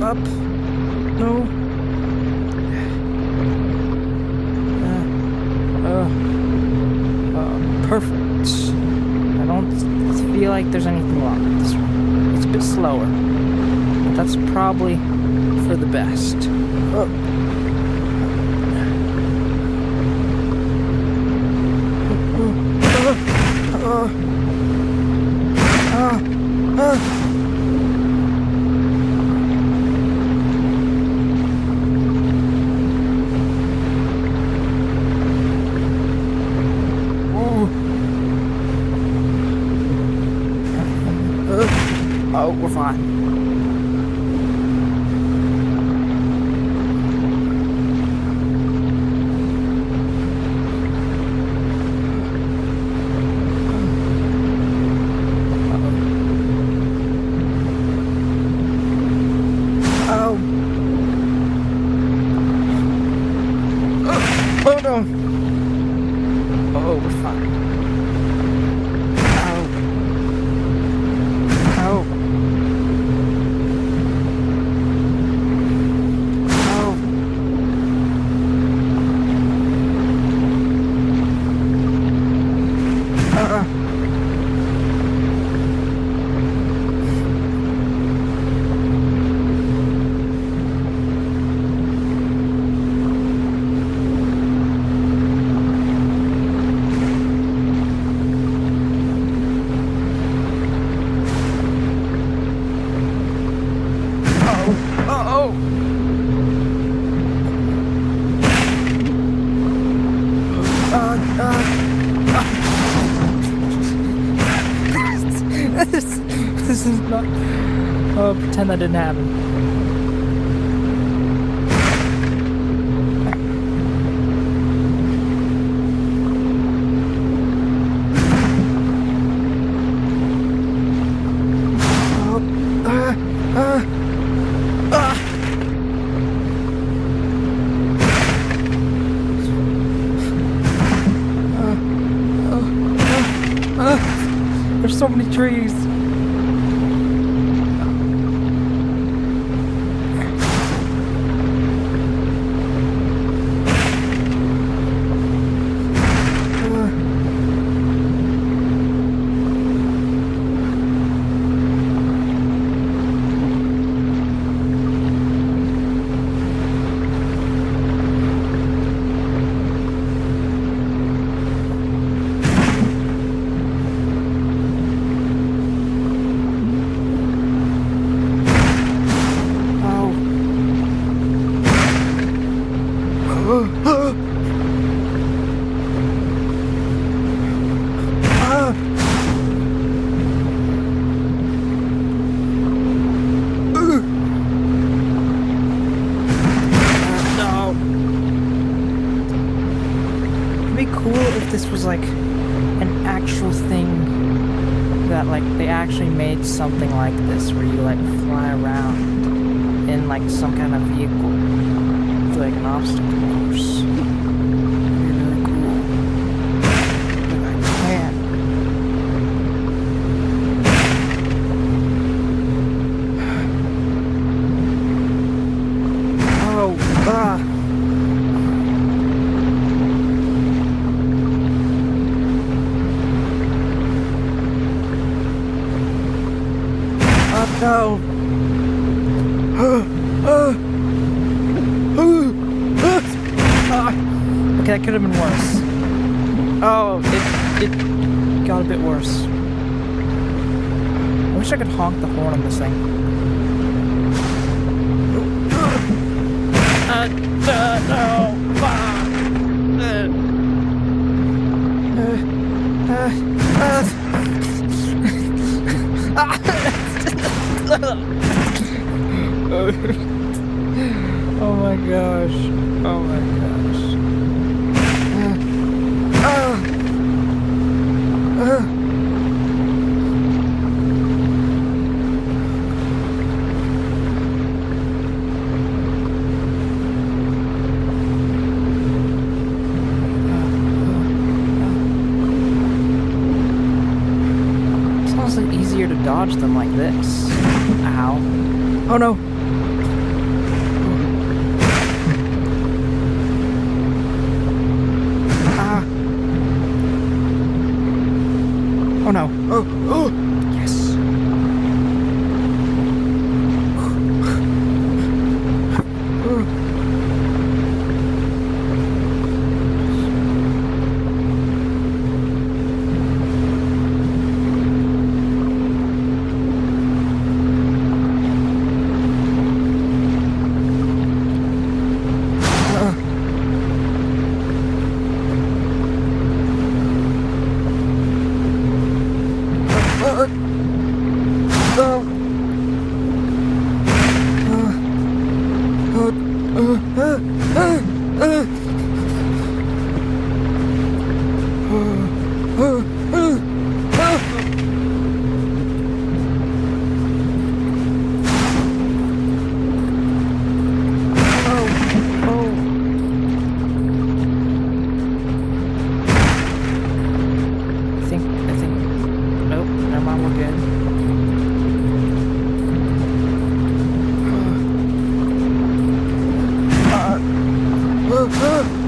Up. No. Perfect. I don't feel like there's anything wrong with this one. It's a bit slower, but that's probably for the best. Oh, we're fine. Oh. Oh no. Oh, we're fine. This is not. Oh, pretend that didn't happen. There's so many trees. If this was like an actual thing that like they actually made something like this where you like fly around in like some kind of vehicle, like an obstacle course. It'd be really cool. But I can't. No. Okay, that could have been worse. Oh, it got a bit worse. I wish I could honk the horn on this thing. Oh my gosh. Oh my gosh. It's honestly easier to dodge them like this. Ow. Oh no! Ah! Oh no! Oh! Yes! We're good.